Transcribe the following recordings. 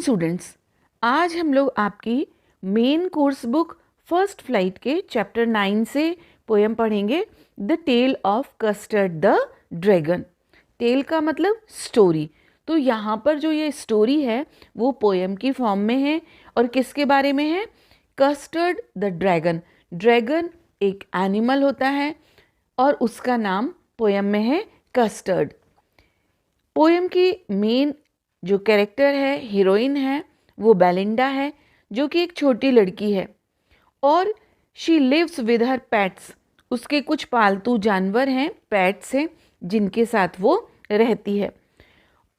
Students, आज हम लोग आपकी main course book First Flight के चैप्टर 9 से पोएम पढ़ेंगे, the tale of Custard the dragon. Tale का मतलब स्टोरी। तो यहाँ पर जो ये स्टोरी है वो पोएम की फॉर्म में है और किसके बारे में है? Custard the dragon. ड्रैगन एक एनिमल होता है और उसका नाम पोएम में है कस्टर्ड। पोएम की मेन जो कैरेक्टर है, हीरोइन है, वो बेलिंडा है, जो कि एक छोटी लड़की है और she lives with her pets. उसके कुछ पालतू जानवर हैं, पेट्स हैं, जिनके साथ वो रहती है।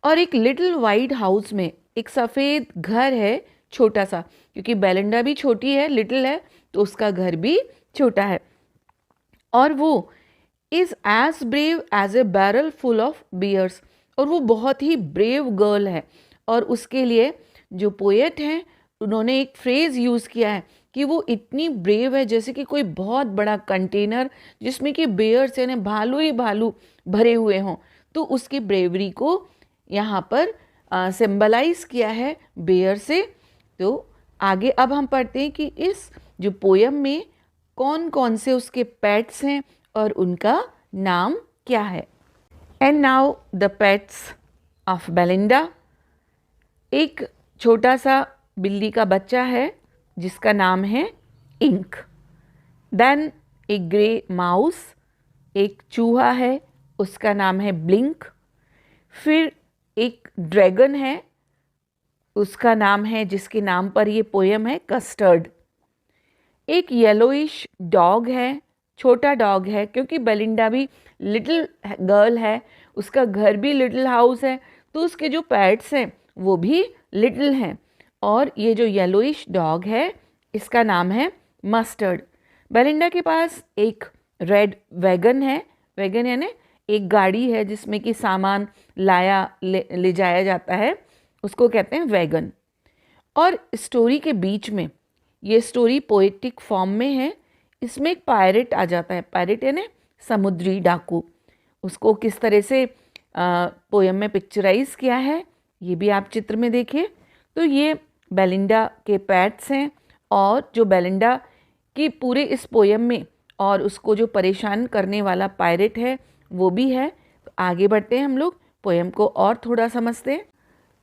और एक लिटिल वाइट हाउस में एक सफ़ेद घर है, छोटा सा, क्योंकि बेलिंडा भी छोटी है, लिटिल है, तो उसका घर भी छोटा है। और वो is as brave as a barrel full of bears. और वो बहुत ही ब्रेव गर्ल है। और उसके लिए जो पोएट हैं उन्होंने एक फ्रेज़ यूज़ किया है कि वो इतनी ब्रेव है जैसे कि कोई बहुत बड़ा कंटेनर जिसमें कि बेयर्स यानी भालू ही भालू भरे हुए हों। तो उसकी ब्रेवरी को यहाँ पर सिंबलाइज किया है बेयर से। तो आगे अब हम पढ़ते हैं कि इस जो पोएम में कौन कौन से उसके पेट्स हैं और उनका नाम क्या है। And now the pets of Belinda. एक छोटा सा बिल्ली का बच्चा है जिसका नाम है इंक। देन एक ग्रे माउस, एक चूहा है, उसका नाम है ब्लिंक। फिर एक ड्रैगन है, उसका नाम है, जिसके नाम पर ये पोएम है, कस्टर्ड। एक येलोइश डॉग है, छोटा डॉग है, क्योंकि बेलिंडा भी लिटिल गर्ल है, उसका घर भी लिटिल हाउस है, तो उसके जो पेट्स हैं वो भी लिटिल हैं। और ये जो येलोइश डॉग है इसका नाम है मस्टर्ड। बेलिंडा के पास एक रेड वैगन है, वैगन यानी एक गाड़ी है जिसमें कि सामान ले जाया जाता है, उसको कहते हैं वैगन। और स्टोरी के बीच में, ये स्टोरी पोएटिक फॉर्म में है, इसमें एक पायरेट आ जाता है। पायरेट यानी समुद्री डाकू। उसको किस तरह से पोएम में पिक्चराइज किया है ये भी आप चित्र में देखिए। तो ये बेलिंडा के पेट्स हैं और जो बेलिंडा की पूरे इस पोएम में और उसको जो परेशान करने वाला पायरेट है वो भी है। तो आगे बढ़ते हैं, हम लोग पोएम को और थोड़ा समझते हैं।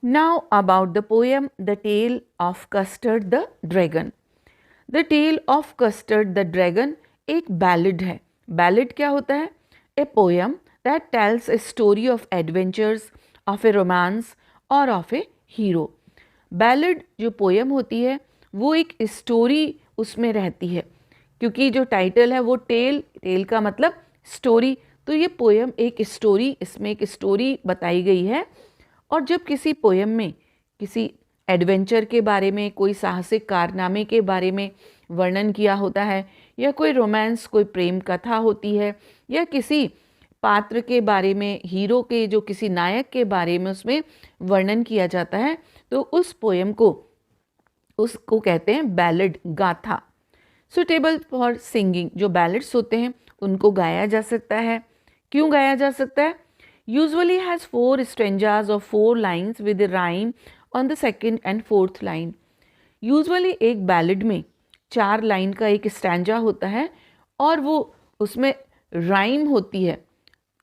Now about the poem the tale of Custard the dragon. The tale of Custard the dragon एक बैलेड है। बैलेड क्या होता है? A poem that tells a story of adventures, of a romance और ऑफ ए हीरो। बैलेड जो poem होती है वो एक स्टोरी उसमें रहती है, क्योंकि जो टाइटल है वो टेल, टेल का मतलब स्टोरी। तो ये पोएम एक स्टोरी, इसमें एक स्टोरी बताई गई है। और जब किसी पोएम में किसी एडवेंचर के बारे में, कोई साहसिक कारनामे के बारे में वर्णन किया होता है, या कोई रोमांस, कोई प्रेम कथा होती है, या किसी पात्र के बारे में, हीरो के, जो किसी नायक के बारे में उसमें वर्णन किया जाता है, तो उस पोएम को उसको कहते हैं बैलेड, गाथा। Suitable for singing. जो बैलेड्स होते हैं उनको गाया जा सकता है। क्यों गाया जा सकता है? यूजुअली हैज़ 4 स्ट्रेंजास और 4 lines with rhyme on the second and fourth line. Usually एक बैलेड में 4 लाइन का एक स्टैंजा होता है और वो उसमें राइम होती है,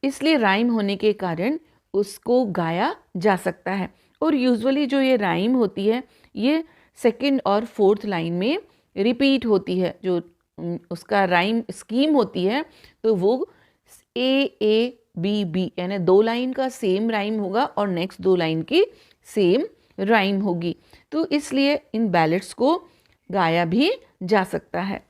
इसलिए राइम होने के कारण उसको गाया जा सकता है। और यूजुअली जो ये राइम होती है ये सेकंड और फोर्थ लाइन में रिपीट होती है। जो उसका राइम स्कीम होती है तो वो ए बी बी यानी 2 लाइन का सेम राइम होगा और नेक्स्ट 2 लाइन की सेम राइम होगी। तो इसलिए इन बैलेड्स को गाया भी जा सकता है।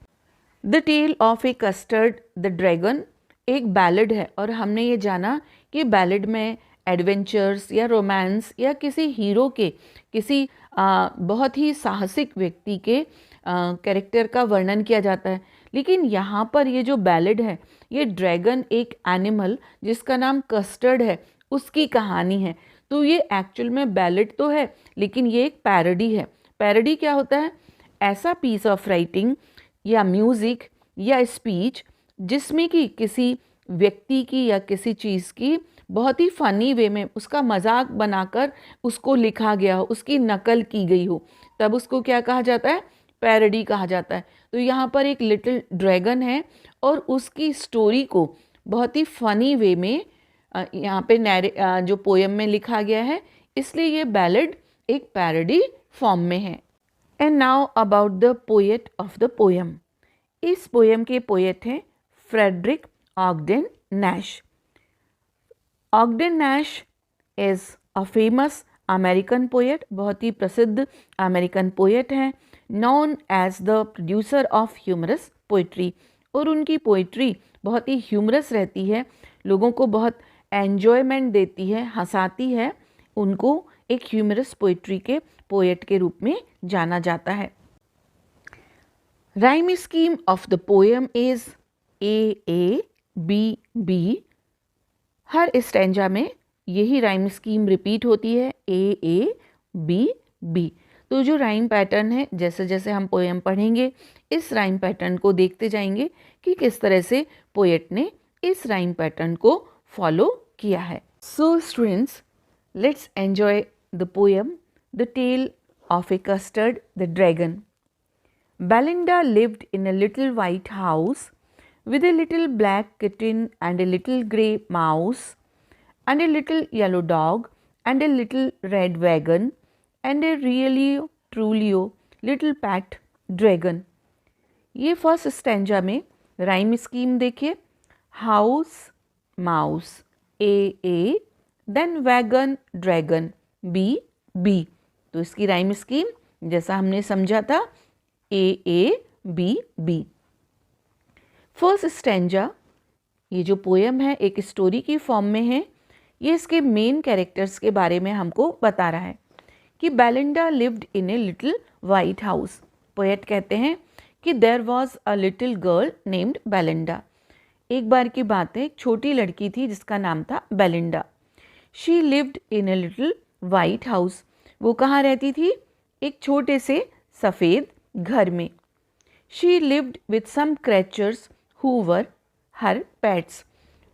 The tale of a Custard the dragon एक बैलेड है और हमने ये जाना कि बैलेड में एडवेंचर्स या रोमांस या किसी हीरो के, किसी बहुत ही साहसिक व्यक्ति के कैरेक्टर का वर्णन किया जाता है। लेकिन यहाँ पर ये जो बैलेड है, ये ड्रैगन एक एनिमल जिसका नाम कस्टर्ड है, उसकी कहानी है। तो ये एक्चुअल में बैलेड तो है लेकिन ये एक पैरोडी है। पैरोडी क्या होता है? ऐसा पीस ऑफ राइटिंग या म्यूज़िक या स्पीच जिसमें कि किसी व्यक्ति की या किसी चीज़ की बहुत ही फ़नी वे में उसका मजाक बनाकर उसको लिखा गया हो, उसकी नकल की गई हो, तब उसको क्या कहा जाता है? पैरोडी कहा जाता है। तो यहाँ पर एक लिटिल ड्रैगन है और उसकी स्टोरी को बहुत ही फ़नी वे में यहाँ पे जो पोएम में लिखा गया है, इसलिए ये बैलेड एक पैरोडी फॉर्म में है। And now about the poet of the poem. इस पोएम के पोएट हैं Frederick Ogden Nash. Ogden Nash is a famous American poet, बहुत ही प्रसिद्ध अमेरिकन पोएट हैं, known as the producer of humorous poetry. और उनकी पोइट्री बहुत ही ह्यूमरस रहती है, लोगों को बहुत एन्जॉयमेंट देती है, हंसाती है। उनको एक ह्यूमरस पोइट्री के पोएट के रूप में जाना जाता है। Rhyme scheme of the poem is A B B. हर स्टैंजा में यही राइम स्कीम रिपीट होती है, ए बी बी। तो जो राइम पैटर्न है, जैसे जैसे हम पोएम पढ़ेंगे इस राइम पैटर्न को देखते जाएंगे कि किस तरह से पोएट ने इस राइम पैटर्न को फॉलो किया है। So students, let's enjoy the poem the tale of a Custard the dragon. Belinda lived in a little white house with a little black kitten and a little grey mouse and a little yellow dog and a little red wagon and a really truly little pet dragon। ये first stanza में rhyme scheme देखिए, house mouse ए, then wagon dragon B. तो इसकी rhyme scheme जैसा हमने समझा था, A B. First stanza, ये जो पोएम है एक स्टोरी की फॉर्म में है। ये इसके मेन कैरेक्टर्स के बारे में हमको बता रहा है कि Belinda lived in a little white house. Poet कहते हैं कि there was a little girl named Belinda. एक बार की बात है, एक छोटी लड़की थी जिसका नाम था Belinda. She lived in a little white house. वो कहाँ रहती थी? एक छोटे से सफ़ेद घर में। She lived with some creatures who were her pets.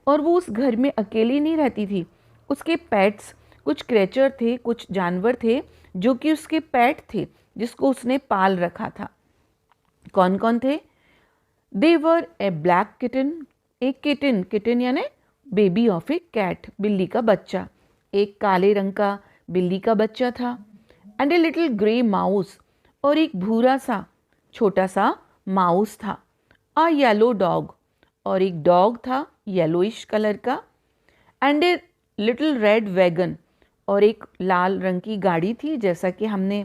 और वो उस घर में अकेली नहीं रहती थी, उसके पेट्स, कुछ क्रेचर थे, कुछ जानवर थे जो कि उसके पेट थे, जिसको उसने पाल रखा था। कौन कौन थे? दे वर ए ब्लैक किटन, एक किटन यानी बेबी ऑफ ए कैट, बिल्ली का बच्चा। एक काले रंग का बिल्ली का बच्चा था। And a little grey mouse, और एक भूरा सा छोटा सा माउस था। अ येलो डॉग, और एक डॉग था येलोइश कलर का। And a little red wagon, और एक लाल रंग की गाड़ी थी, जैसा कि हमने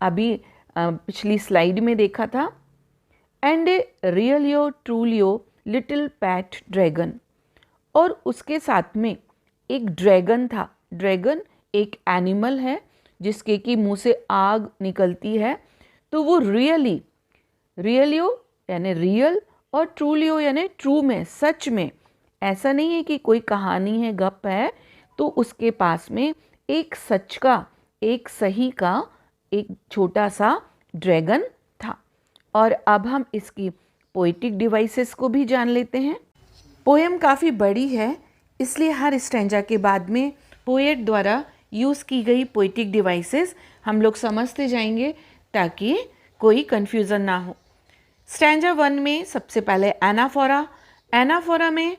अभी पिछली स्लाइड में देखा था। And A रियलियो ट्रूलियो little PAT dragon, और उसके साथ में एक ड्रैगन था। ड्रैगन एक एनिमल है जिसके कि मुंह से आग निकलती है। तो वो रियलियो यानी रियल, और ट्रूलियो यानी ट्रू में, सच में। ऐसा नहीं है कि कोई कहानी है, गप है। तो उसके पास में एक सच का, एक सही का एक छोटा सा ड्रैगन था। और अब हम इसकी पोएटिक डिवाइसेस को भी जान लेते हैं। पोएम काफ़ी बड़ी है, इसलिए हर स्टैंजा के बाद में पोएट द्वारा यूज़ की गई पोएटिक डिवाइसेस हम लोग समझते जाएंगे ताकि कोई कन्फ्यूज़न ना हो। स्टैंजा 1 में सबसे पहले एनाफोरा। एनाफोरा में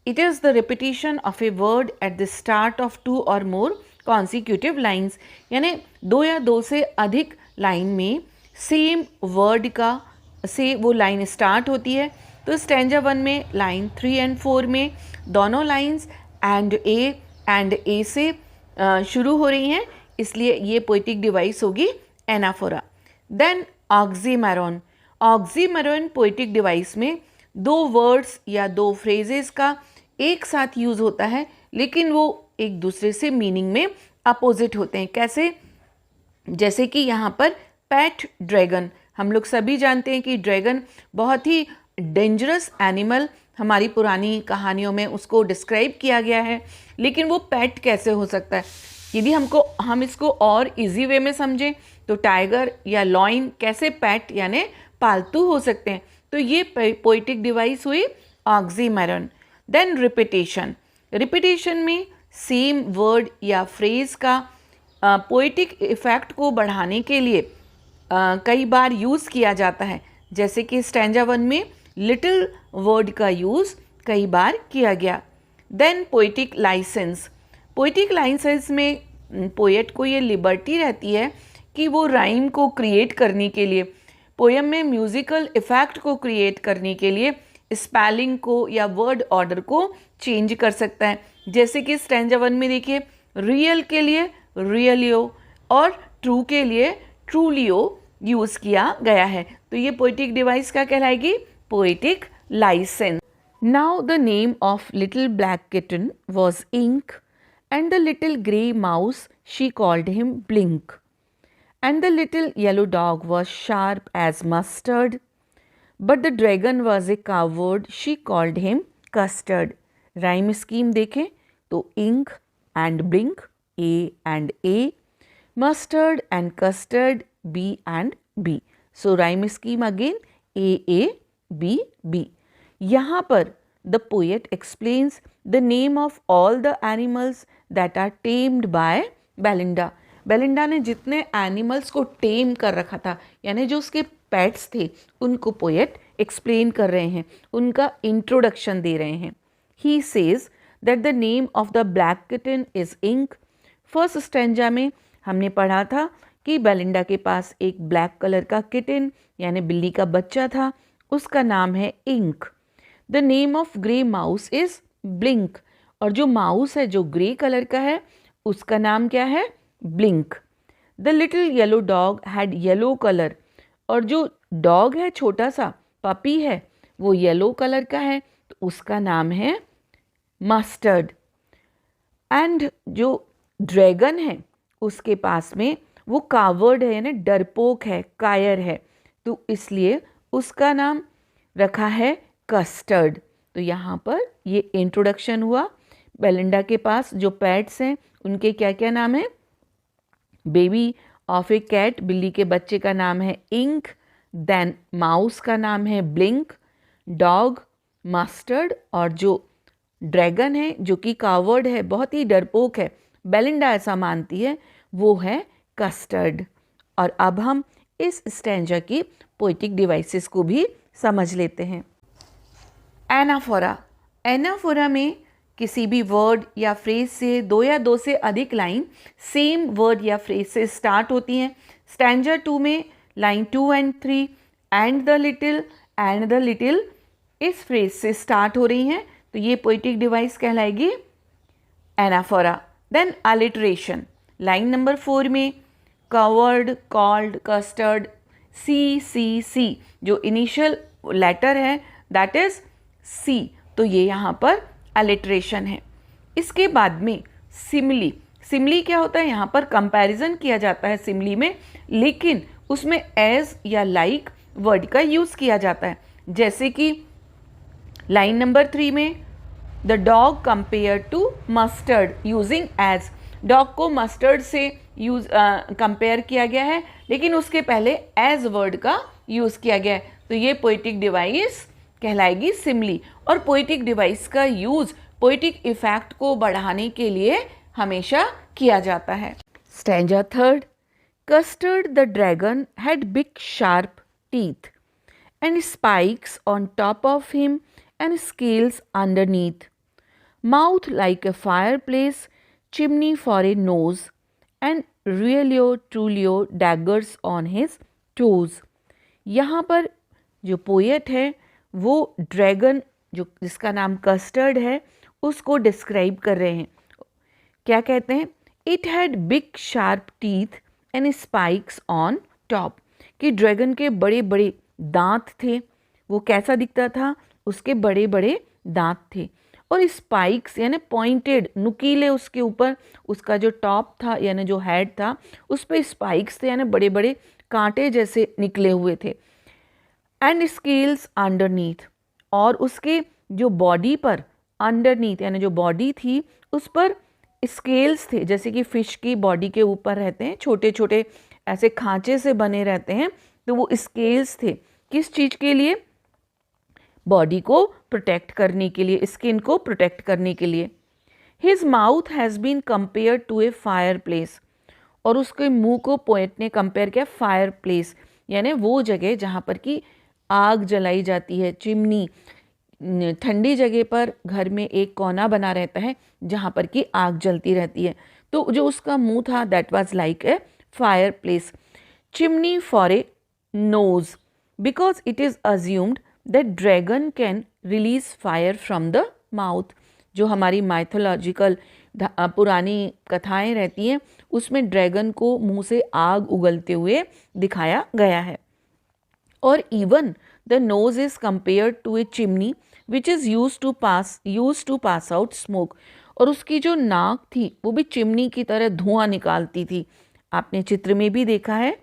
it is the repetition of a word at the start of 2 और मोर कॉन्सिक्यूटिव लाइन्स, यानी 2 या 2 से अधिक लाइन में सेम वर्ड का से वो लाइन स्टार्ट होती है। तो स्टैंजा 1 में लाइन 3 एंड 4 में दोनों लाइन्स एंड ए से शुरू हो रही हैं, इसलिए ये पोएटिक डिवाइस होगी एनाफोरा। देन ऑक्सीमैरॉन। ऑक्सीमैरॉन पोएटिक डिवाइस में 2 वर्ड्स या 2 फ्रेजेस का एक साथ यूज़ होता है, लेकिन वो एक दूसरे से मीनिंग में अपोजिट होते हैं। कैसे? जैसे कि यहाँ पर पैट ड्रैगन, हम लोग सभी जानते हैं कि ड्रैगन बहुत ही डेंजरस एनिमल, हमारी पुरानी कहानियों में उसको डिस्क्राइब किया गया है, लेकिन वो पेट कैसे हो सकता है? यदि हम इसको और इजी वे में समझें तो टाइगर या लॉइन कैसे पेट यानी पालतू हो सकते हैं? तो ये पोएटिक डिवाइस हुई ऑक्सीमैरॉन। Then repetition. रिपीटेशन में सेम वर्ड या फ्रेज का पोएटिक इफेक्ट को बढ़ाने के लिए कई बार यूज़ किया जाता है। जैसे कि स्टैंजा 1 में लिटिल वर्ड का यूज़ कई बार किया गया। Then poetic licence. Poetic licence में पोएट को ये लिबर्टी रहती है कि वो राइम को क्रिएट करने के लिए, पोएम में म्यूज़िकल इफ़ेक्ट को क्रिएट करने के लिए स्पेलिंग को या वर्ड ऑर्डर को चेंज कर सकता है। जैसे कि स्टैंजा 1 में देखिए, रियल के लिए रियलियो और ट्रू के लिए ट्रूलियो यूज़ किया गया है। तो ये पोएटिक डिवाइस क्या कहलाएगी? Poetic licence. Now the name of little black kitten was Ink and the little grey mouse she called him Blink, and the little yellow dog was sharp as mustard, but the dragon was a coward, she called him Custard. Rhyme scheme देखें तो ink and blink, A and A, mustard and custard, B and B. So rhyme scheme again A A B B. यहाँ पर the poet explains the name of all the animals that are tamed by Belinda. Belinda ने जितने animals को टेम कर रखा था, यानी जो उसके पेट्स थे, उनको पोएट एक्सप्लेन कर रहे हैं, उनका इंट्रोडक्शन दे रहे हैं। He says that the name of the black kitten is Ink. First stanza में हमने पढ़ा था कि बेलिंडा के पास एक ब्लैक कलर का किटन यानी बिल्ली का बच्चा था, उसका नाम है Ink. The name of grey mouse is Blink, और जो माउस है जो ग्रे कलर का है उसका नाम क्या है? Blink. The little yellow dog had yellow colour, और जो डॉग है छोटा सा पपी है वो येलो कलर का है, तो उसका नाम है मस्टर्ड। एंड जो ड्रैगन है उसके पास में वो कावर्ड है यानी डरपोक है, कायर है, तो इसलिए उसका नाम रखा है कस्टर्ड। तो यहाँ पर ये इंट्रोडक्शन हुआ। बेलिंडा के पास जो पेट्स हैं उनके क्या क्या नाम है? बेबी ऑफ ए कैट, बिल्ली के बच्चे का नाम है इंक, देन माउस का नाम है ब्लिंक, डॉग मस्टर्ड, और जो ड्रैगन है जो कि कावर्ड है, बहुत ही डरपोक है, बेलिंडा ऐसा मानती है, वो है कस्टर्ड। और अब हम इस स्टैंजा की पोएटिक डिवाइसेस को भी समझ लेते हैं। एनाफोरा। एनाफोरा में किसी भी वर्ड या फ्रेज से दो या दो से अधिक लाइन सेम वर्ड या फ्रेज से स्टार्ट होती हैं। स्टैंजा 2 में line 2 and 3 and the little इस फ्रेज से स्टार्ट हो रही हैं, तो ये पोएटिक डिवाइस कहलाएगी anaphora. Then alliteration. Line number 4 में कवर्ड, कॉल्ड, कस्टर्ड, सी जो इनिशियल लेटर है दैट इज सी, तो ये यहाँ पर अलिटरेशन है। इसके बाद में सिमली। सिमली क्या होता है? यहाँ पर कंपैरिजन किया जाता है सिमली में, लेकिन उसमें एज या लाइक वर्ड का यूज़ किया जाता है। जैसे कि लाइन नंबर 3 में the dog compare to Mustard using as. Dog को मस्टर्ड से कंपेयर किया गया है, लेकिन उसके पहले एज वर्ड का यूज़ किया गया है, तो ये पोएटिक डिवाइस कहलाएगी सिमली। और पोएटिक डिवाइस का यूज़ पोएटिक इफेक्ट को बढ़ाने के लिए हमेशा किया जाता है। Stanza 3। Custard the dragon had big sharp teeth and spikes on top of him and scales underneath, mouth like a fireplace, chimney for a nose, and realio trulio daggers on his toes. यहाँ पर जो poet है वो dragon जो जिसका नाम custard है उसको डिस्क्राइब कर रहे हैं। क्या कहते हैं? It had big sharp teeth and spikes on top, कि ड्रैगन के बड़े बड़े दांत थे। वो कैसा दिखता था? उसके बड़े बड़े दांत थे, और स्पाइक्स यानी पॉइंटेड, नुकीले, उसके ऊपर उसका जो टॉप था यानी जो हेड था उस पर स्पाइक्स थे यानी बड़े बड़े कांटे जैसे निकले हुए थे। एंड स्केल्स अंडरनीथ, और उसके जो बॉडी पर अंडरनीथ यानी जो बॉडी थी उस पर स्केल्स थे, जैसे कि फिश की बॉडी के ऊपर रहते हैं छोटे छोटे ऐसे खांचे से बने रहते हैं, तो वो स्केल्स थे। किस चीज़ के लिए? बॉडी को प्रोटेक्ट करने के लिए, स्किन को प्रोटेक्ट करने के लिए। His mouth has been compare to a fireplace, और उसके मुंह को पोएट ने कंपेयर किया फायर प्लेस, यानी वो जगह जहाँ पर कि आग जलाई जाती है, चिमनी। ठंडी जगह पर घर में एक कोना बना रहता है जहाँ पर कि आग जलती रहती है, तो जो उसका मुंह था that was like a fireplace. Chimney for a nose, because it is assumed that dragon can release fire from the mouth. जो हमारी माइथोलॉजिकल पुरानी कथाएं रहती हैं उसमें ड्रैगन को मुंह से आग उगलते हुए दिखाया गया है। और even the nose is compared to a chimney which is use to pass out smoke, और उसकी जो नाक थी वो भी चिमनी की तरह धुआं निकालती थी, आपने चित्र में भी देखा है।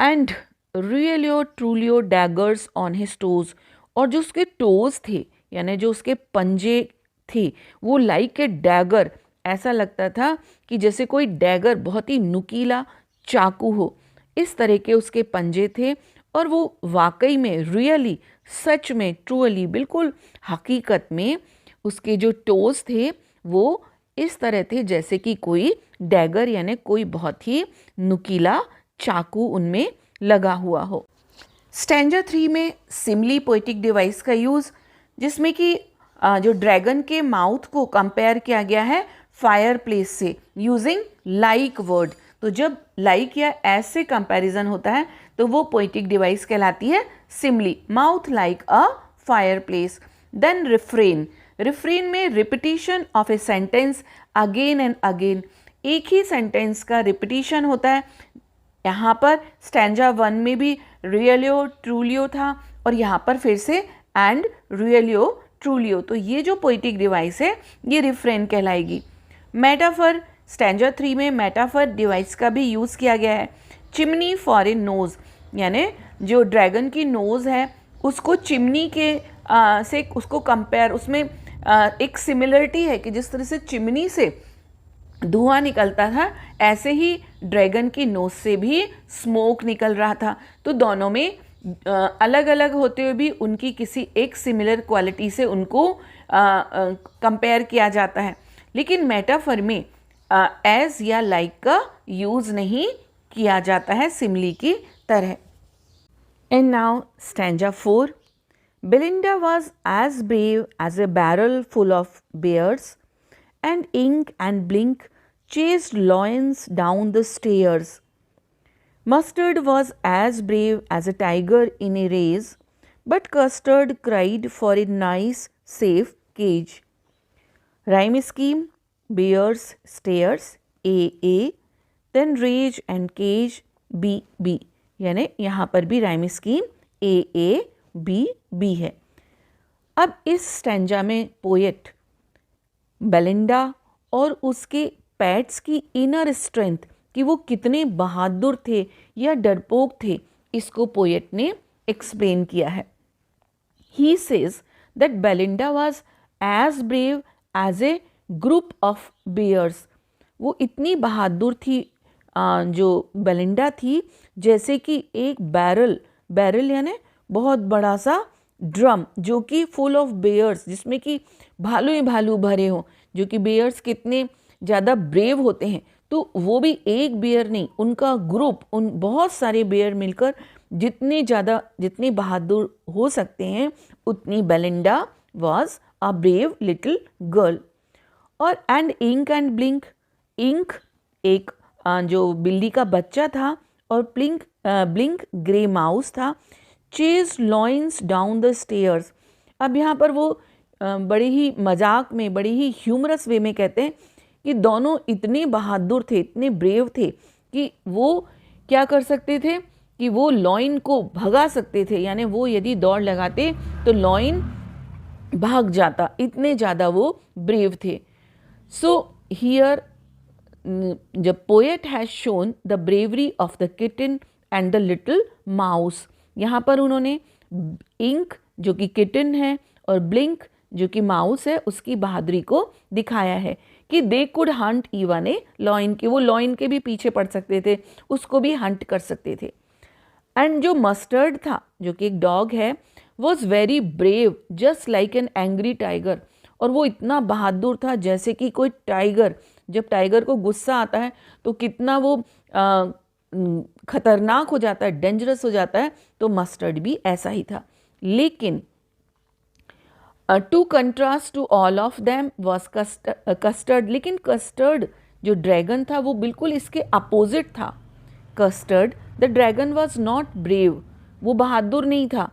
And realio trulio daggers on his toes, और जो उसके टोज थे यानी जो उसके पंजे थे वो लाइक ए डैगर, ऐसा लगता था कि जैसे कोई डैगर बहुत ही नुकीला चाकू हो, इस तरह के उसके पंजे थे। और वो वाकई में रियली, सच में, ट्रूअली, बिल्कुल हकीकत में उसके जो टोज थे वो इस तरह थे जैसे कि कोई डैगर यानी कोई बहुत ही नुकीला चाकू उनमें लगा हुआ हो। स्टैंजा 3 में सिमली पोएटिक डिवाइस का यूज़, जिसमें कि जो ड्रैगन के माउथ को कंपेयर किया गया है फायर प्लेस से यूजिंग लाइक वर्ड। तो जब लाइक या ऐसे कंपैरिजन होता है तो वो पोएटिक डिवाइस कहलाती है simile, mouth like a fireplace. Then refrain, refrain में repetition of a sentence again and again, एक ही सेंटेंस का रिपीटिशन होता है। यहाँ पर स्टैंजा 1 में भी रियलियो ट्रूलियो था और यहाँ पर फिर से एंड रियलियो ट्रूलियो, तो ये जो पोएटिक डिवाइस है ये रिफ्रेन कहलाएगी। मेटाफर, स्टैंजा 3 में मेटाफर डिवाइस का भी यूज़ किया गया है। चिमनी फॉर ए नोज़, यानी जो ड्रैगन की नोज़ है उसको चिमनी के से उसको कंपेयर, उसमें एक सिमिलरिटी है कि जिस तरह से चिमनी से धुआं निकलता था ऐसे ही ड्रैगन की नोज से भी स्मोक निकल रहा था। तो दोनों में अलग अलग होते हुए भी उनकी किसी एक सिमिलर क्वालिटी से उनको कंपेयर किया जाता है, लेकिन मेटाफर में एज या लाइक का यूज़ नहीं किया जाता है सिमली की तरह। And now stanza 4, Belinda was as brave as a barrel full of bears and Ink and Blink chased lions down the stairs. Mustard was as brave as a tiger in a race, but Custard cried for a nice, safe cage. Rhyme scheme: bears, stairs, A, then rage and cage, B. यानी यहाँ पर भी rhyme scheme A, B है। अब इस stanza में poet Belinda और उसके पैट्स की इनर स्ट्रेंथ कि वो कितने बहादुर थे या डरपोक थे, इसको पोएट ने एक्सप्लेन किया है। He says that Belinda was as brave as a group of bears, वो इतनी बहादुर थी जो बेलिंडा थी जैसे कि एक बैरल यानी बहुत बड़ा सा ड्रम जो कि फुल ऑफ बेयर्स, जिसमें कि भालू ही भालू भरे हों, जो कि बेयर्स कितने ज़्यादा ब्रेव होते हैं, तो वो भी एक बेयर नहीं, उनका ग्रुप, उन बहुत सारे बेयर मिलकर जितनी बहादुर हो सकते हैं उतनी Belinda was a brave little girl. और and Ink and Blink, Ink एक जो बिल्ली का बच्चा था और ब्लिंक ग्रे माउस था। Chase lions down the stairs, अब यहाँ पर वो बड़े ही मजाक में, बड़े ही ह्यूमरस वे में कहते हैं कि दोनों इतने बहादुर थे, इतने ब्रेव थे कि वो क्या कर सकते थे कि वो लॉइन को भगा सकते थे, यानी वो यदि दौड़ लगाते तो लॉइन भाग जाता, इतने ज़्यादा वो ब्रेव थे। So here the poet has shown the bravery of the kitten and the little mouse. यहाँ पर उन्होंने इंक जो कि किटन है और ब्लिंक जो कि माउस है उसकी बहादुरी को दिखाया है कि they could hunt even a lion, के वो लॉइन के भी पीछे पड़ सकते थे, उसको भी हंट कर सकते थे। एंड जो मस्टर्ड था जो कि एक डॉग है, was very brave just like an angry tiger, और वो इतना बहादुर था जैसे कि कोई टाइगर, जब टाइगर को गुस्सा आता है तो कितना वो खतरनाक हो जाता है, डेंजरस हो जाता है, तो मस्टर्ड भी ऐसा ही था। लेकिन to contrast to all of them was Custard, लेकिन कस्टर्ड जो ड्रैगन था वो बिल्कुल इसके अपोजिट था। Custard the dragon was not brave, वो बहादुर नहीं था।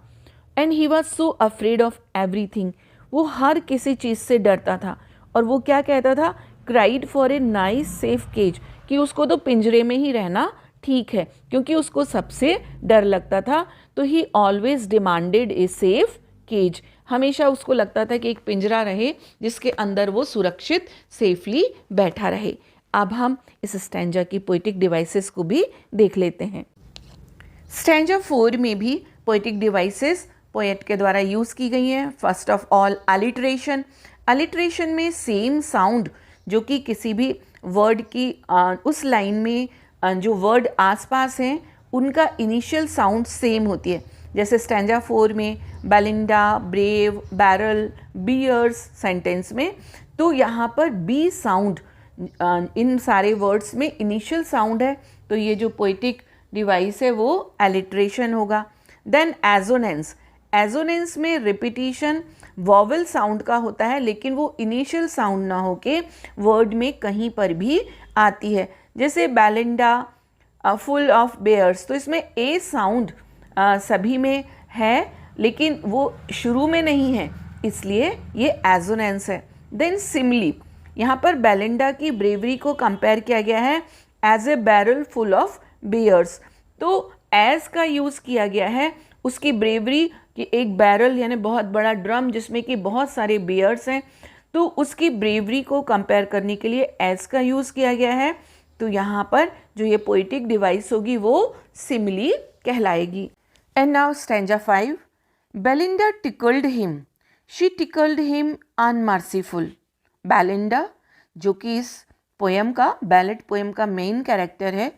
And he was so afraid of everything, वो हर किसी चीज़ से डरता था। और वो क्या कहता था, cried for a nice safe cage, कि उसको तो पिंजरे में ही रहना ठीक है, क्योंकि उसको सबसे डर लगता था। तो he always demanded a safe cage, हमेशा उसको लगता था कि एक पिंजरा रहे जिसके अंदर वो सुरक्षित सेफली बैठा रहे। अब हम इस स्टैंजा की पोएटिक डिवाइसेस को भी देख लेते हैं। स्टैंजा 4 में भी पोएटिक डिवाइसेस पोएट के द्वारा यूज़ की गई हैं। First of all alliteration. Alliteration में सेम साउंड जो कि किसी भी वर्ड की उस लाइन में जो वर्ड आसपास हैं उनका इनिशियल साउंड सेम होती है। जैसे स्टैंजा 4 में Belinda, brave, barrel, bears sentence में, तो यहाँ पर बी साउंड इन सारे वर्ड्स में इनिशियल साउंड है, तो ये जो पोएटिक डिवाइस है वो एलिट्रेशन होगा। Then assonance. एजोनेंस में रिपीटिशन वॉवल साउंड का होता है, लेकिन वो इनिशियल साउंड ना होके वर्ड में कहीं पर भी आती है। जैसे बेलिंडा फुल ऑफ बेयर्स, तो इसमें ए साउंड सभी में है लेकिन वो शुरू में नहीं है, इसलिए ये एजोनेंस है। देन सिमली, यहाँ पर बेलिंडा की ब्रेवरी को कंपेयर किया गया है as a barrel full of bears, तो एज का यूज़ किया गया है उसकी ब्रेवरी कि एक बैरल यानी बहुत बड़ा ड्रम जिसमें कि बहुत सारे बियर्स हैं, तो उसकी ब्रेवरी को कंपेयर करने के लिए एज का यूज़ किया गया है। तो यहाँ पर जो ये पोएटिक डिवाइस होगी वो सिमिली कहलाएगी। And now stanza 5। Belinda tickled him, she tickled him unmerciful. Belinda जो कि इस पोएम का, बैलेट पोएम का मेन कैरेक्टर है,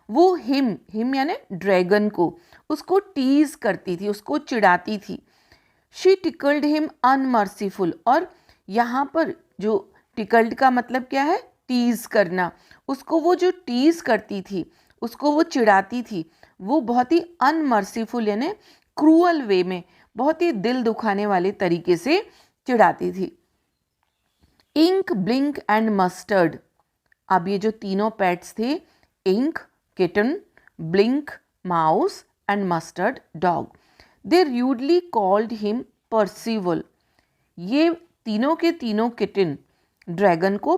वो हिम यानी ड्रैगन को, उसको टीज करती थी, उसको चिढ़ाती थी। शी टिकल्ड हिम अनमर्सीफुल, और यहाँ पर जो टिकल्ड का मतलब क्या है, टीज करना। उसको वो जो टीज करती थी, उसको वो चिढ़ाती थी, वो बहुत ही अनमर्सीफुल यानी क्रूअल वे में, बहुत ही दिल दुखाने वाले तरीके से चिढ़ाती थी। Ink, Blink and Mustard. अब ये जो तीनों पेट्स थे, Ink kitten, Blink mouse and Mustard dog, they rudely called him Percival. ये तीनों के तीनों किटन ड्रैगन को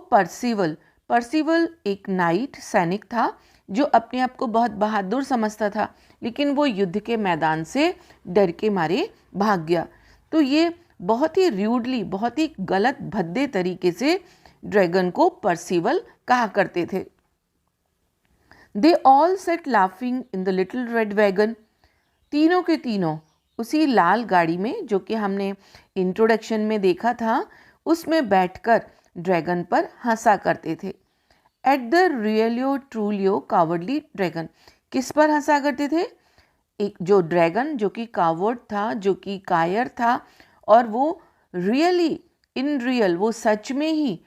परसिवल एक नाइट सैनिक था जो अपने आप को बहुत बहादुर समझता था, लेकिन वो युद्ध के मैदान से डर के मारे भाग गया। तो ये बहुत ही र्यूडली, बहुत ही गलत भद्दे तरीके से ड्रैगन को परसिवल कहा करते थे। They all set laughing in the little red wagon. तीनों के तीनों उसी लाल गाड़ी में, जो कि हमने इंट्रोडक्शन में देखा था, उसमें बैठकर ड्रैगन पर हंसा करते थे। एट द रियलियो ट्रूलियो कावर्डली ड्रैगन, किस पर हंसा करते थे? एक जो ड्रैगन जो कि कावर्ड था, जो कि कायर था, और वो रियली इन रियल, वो सच में ही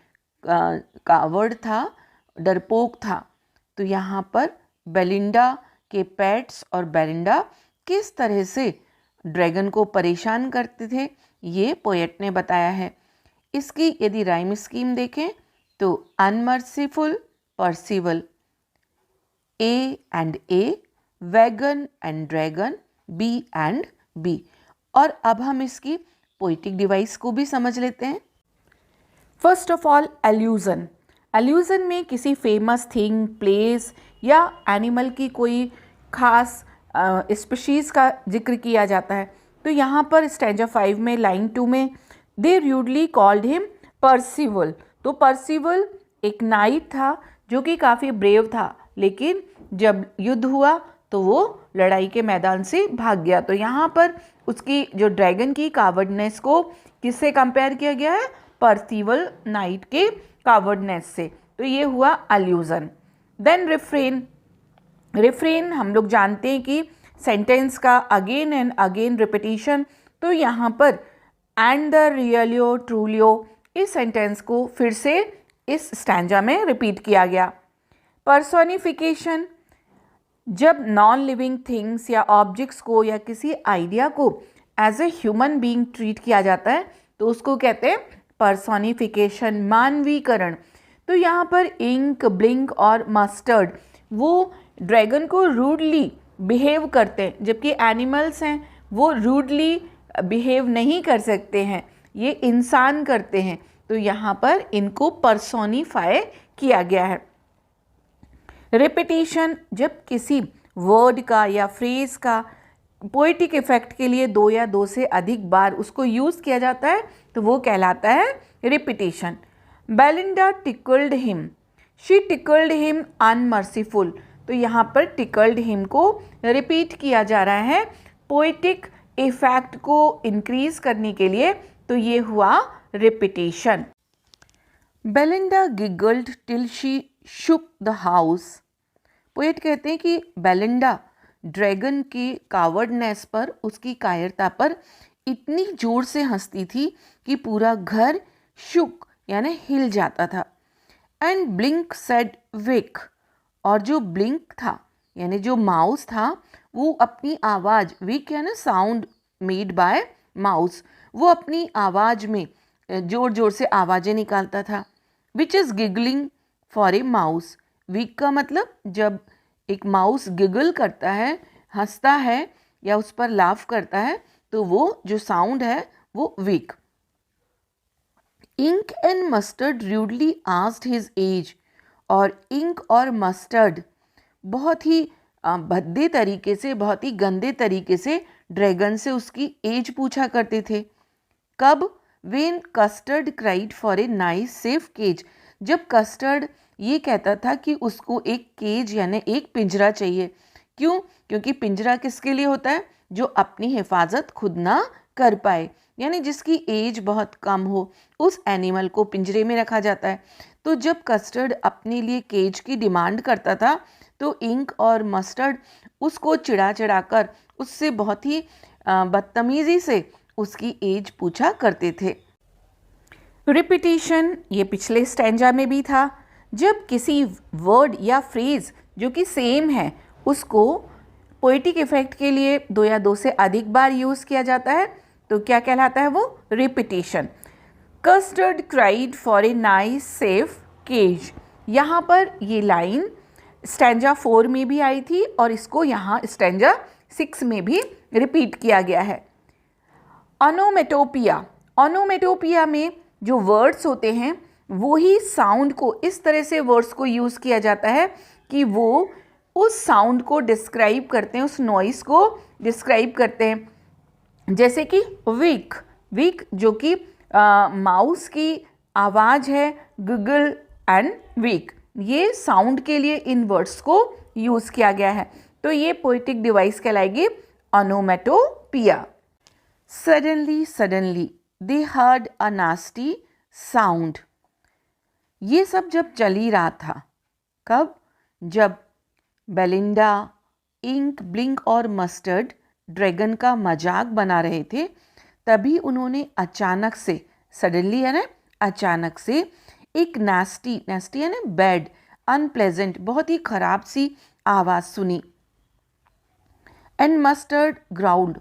कावर्ड था, डरपोक था। तो यहाँ पर बेलिंडा के पेट्स और बेलिंडा किस तरह से ड्रैगन को परेशान करते थे, ये पोएट ने बताया है। इसकी यदि राइम स्कीम देखें तो unmerciful, Percival, A and A, wagon and dragon, B and B. और अब हम इसकी पोएटिक डिवाइस को भी समझ लेते हैं। First of all allusion. Allusion में किसी फेमस थिंग, प्लेस या एनिमल की कोई खास स्पीशीज़ का जिक्र किया जाता है। तो यहाँ पर स्टैंजा 5 में लाइन 2 में दे रूडली कॉल्ड हिम परसिवल। तो परसिवल एक नाइट था जो कि काफ़ी ब्रेव था, लेकिन जब युद्ध हुआ तो वो लड़ाई के मैदान से भाग गया। तो यहाँ पर उसकी जो ड्रैगन की कावर्डनेस को किससे कंपेयर किया गया है? परसिवल नाइट के कावर्डनेस से। तो ये हुआ अल्यूजन। Then refrain. रिफ्रेन हम लोग जानते हैं कि सेंटेंस का अगेन एंड अगेन रिपीटिशन। तो यहाँ पर एंड द रियलियो ट्रूलियो इस सेंटेंस को फिर से इस स्टैंजा में रिपीट किया गया। पर्सोनिफिकेशन, जब नॉन लिविंग थिंग्स या ऑब्जेक्ट्स को या किसी आइडिया को as a human being treat किया जाता है तो उसको कहते हैं पर्सोनिफिकेशन, मानवीकरण। तो यहाँ पर इंक, ब्लिंक और मस्टर्ड वो ड्रैगन को रूडली बिहेव करते हैं, जबकि एनिमल्स हैं वो रूडली बिहेव नहीं कर सकते हैं, ये इंसान करते हैं। तो यहाँ पर इनको पर्सोनिफाई किया गया है। रिपीटिशन, जब किसी वर्ड का या फ्रेज का पोएटिक इफेक्ट के लिए 2 या 2 से अधिक बार उसको यूज़ किया जाता है तो वो कहलाता है repetition. Belinda tickled him, she tickled him unmerciful. तो यहाँ पर टिकल्ड हिम को रिपीट किया जा रहा है पोएटिक इफेक्ट को इंक्रीज करने के लिए, तो ये हुआ repetition. Belinda giggled till she shook the house. Poet कहते हैं कि बेलिंडा ड्रैगन की कावर्डनेस पर, उसकी कायरता पर इतनी जोर से हंसती थी कि पूरा घर शुक यानी हिल जाता था। एंड ब्लिंक सेड विक, और जो ब्लिंक था यानी जो माउस था वो अपनी आवाज़, विक यानी साउंड मेड बाय माउस, वो अपनी आवाज़ में जोर जोर से आवाज़ें निकालता था। Which is giggling for a mouse, week का मतलब जब एक माउस गिगल करता है, हंसता है या उस पर लाफ करता है तो वो जो साउंड है वो week. Ink and Mustard rudely asked his age, और इंक और मस्टर्ड बहुत ही भद्दे तरीके से, बहुत ही गंदे तरीके से ड्रैगन से उसकी एज पूछा करते थे। कब? When Custard cried for a nice safe cage, जब कस्टर्ड ये कहता था कि उसको एक केज यानी एक पिंजरा चाहिए। क्यों? क्योंकि पिंजरा किसके लिए होता है? जो अपनी हिफाजत खुद ना कर पाए, यानी जिसकी एज बहुत कम हो, उस एनिमल को पिंजरे में रखा जाता है। तो जब कस्टर्ड अपने लिए केज की डिमांड करता था तो इंक और मस्टर्ड उसको चिढ़ा चिढ़ा कर उससे बहुत ही बदतमीज़ी से उसकी एज पूछा करते थे। रिपीटिशन, ये पिछले स्टैंजा में भी था। जब किसी वर्ड या फ्रेज जो कि सेम है उसको पोएटिक इफेक्ट के लिए 2 या 2 से अधिक बार यूज़ किया जाता है तो क्या कहलाता है वो? Repetition. Custard cried for a nice safe cage, यहाँ पर ये लाइन स्टैंजा 4 में भी आई थी और इसको यहाँ स्टैंजा 6 में भी रिपीट किया गया है। ओनोमेटोपिया, ओनोमेटोपिया में जो वर्ड्स होते हैं वो ही साउंड को, इस तरह से वर्ड्स को यूज़ किया जाता है कि वो उस साउंड को डिस्क्राइब करते हैं, उस नॉइस को डिस्क्राइब करते हैं। जैसे कि वीक, वीक जो कि माउस की आवाज़ है, गूगल एंड वीक, ये साउंड के लिए इन वर्ड्स को यूज़ किया गया है। तो ये पोएटिक डिवाइस कहलाएगी onomatopoeia. Suddenly suddenly they heard a nasty sound, ये सब जब चल ही रहा था। कब? जब बेलिंडा, इंक, ब्लिंक और मस्टर्ड ड्रैगन का मजाक बना रहे थे, तभी उन्होंने अचानक से, सडनली है ना, अचानक से एक नास्टी, नास्टी है ना बैड, अनप्लेजेंट, बहुत ही खराब सी आवाज़ सुनी। एंड मस्टर्ड ग्राउल्ड,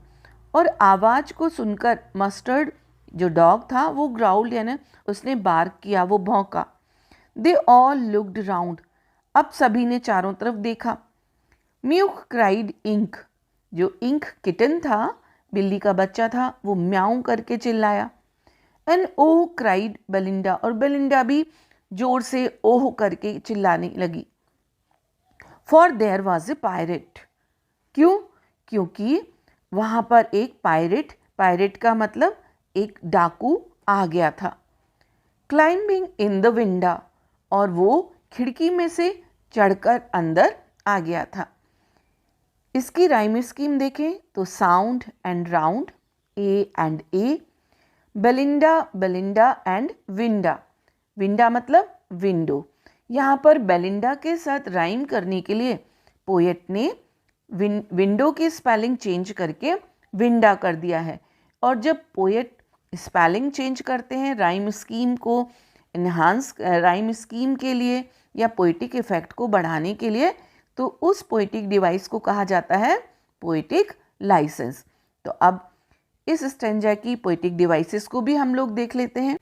और आवाज़ को सुनकर मस्टर्ड जो डॉग था वो ग्राउल्ड यानी उसने बार्क किया, वो भौंका। दे ऑल लुक्ड राउंड, अब सभी ने चारों तरफ देखा। म्यूक क्राइड इंक, जो इंक किटन था, बिल्ली का बच्चा था, वो म्याऊं करके चिल्लाया। एंड ओह क्राइड बेलिंडा, और बेलिंडा भी जोर से ओह करके चिल्लाने लगी। For their was a pirate, क्यों? क्योंकि वहाँ पर एक पायरेट, पायरेट का मतलब एक डाकू आ गया था। क्लाइंबिंग इन द विंडो, और वो खिड़की में से चढ़कर अंदर आ गया था। इसकी राइम स्कीम देखें तो sound and round, A and A, Belinda, Belinda and विंडा, विंडा मतलब विंडो। यहाँ पर बेलिंडा के साथ राइम करने के लिए पोएट ने विंडो की स्पेलिंग चेंज करके विंडा कर दिया है। और जब पोएट स्पेलिंग चेंज करते हैं राइम स्कीम को इन्हांस, राइम स्कीम के लिए या पोइटिक इफेक्ट को बढ़ाने के लिए, तो उस पोइटिक डिवाइस को कहा जाता है पोइटिक लाइसेंस। तो अब इस स्टेंजा की पोइटिक डिवाइसेस को भी हम लोग देख लेते हैं।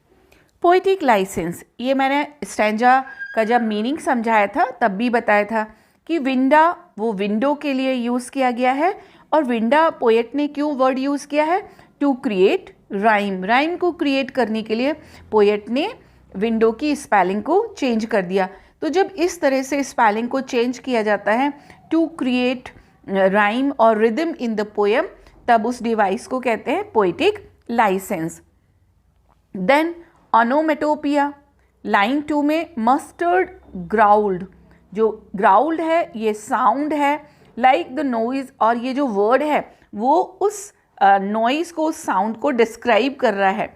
पोइटिक लाइसेंस, ये मैंने स्टेंजा का जब मीनिंग समझाया था तब भी बताया था कि विंडा वो विंडो के लिए यूज़ किया गया है, और विंडा पोएट ने क्यों वर्ड यूज़ किया है, टू क्रिएट राइम, राइम को क्रिएट करने के लिए पोएट ने विंडो की स्पेलिंग को चेंज कर दिया। तो जब इस तरह से स्पेलिंग को चेंज किया जाता है टू क्रिएट राइम और रिदम इन द पोएम, तब उस डिवाइस को कहते हैं poetic licence. Then onomatopoeia, line 2 में मस्टर्ड ग्राउल्ड, जो ग्राउल्ड है ये साउंड है लाइक द नॉइज, और ये जो वर्ड है वो उस नॉइज़ को, उस साउंड को डिस्क्राइब कर रहा है।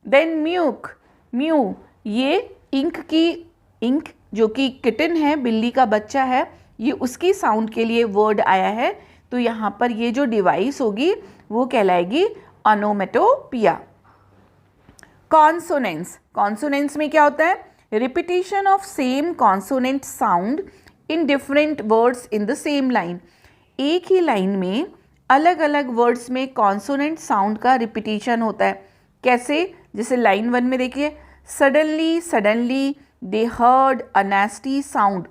देन म्यूक, म्यू, ये इंक की, इंक जो कि किटन है, बिल्ली का बच्चा है, ये उसकी साउंड के लिए वर्ड आया है। तो यहाँ पर ये जो डिवाइस होगी वो कहलाएगी ओनोमेटोपिया। कॉन्सोनेंट्स, कॉन्सोनेंट्स में क्या होता है, repetition of same consonant sound in different words in the same line, एक ही लाइन में अलग अलग वर्ड्स में कॉन्सोनेंट साउंड का रिपीटिशन होता है। कैसे, जैसे लाइन 1 में देखिए, suddenly suddenly they heard a नेस्टी sound,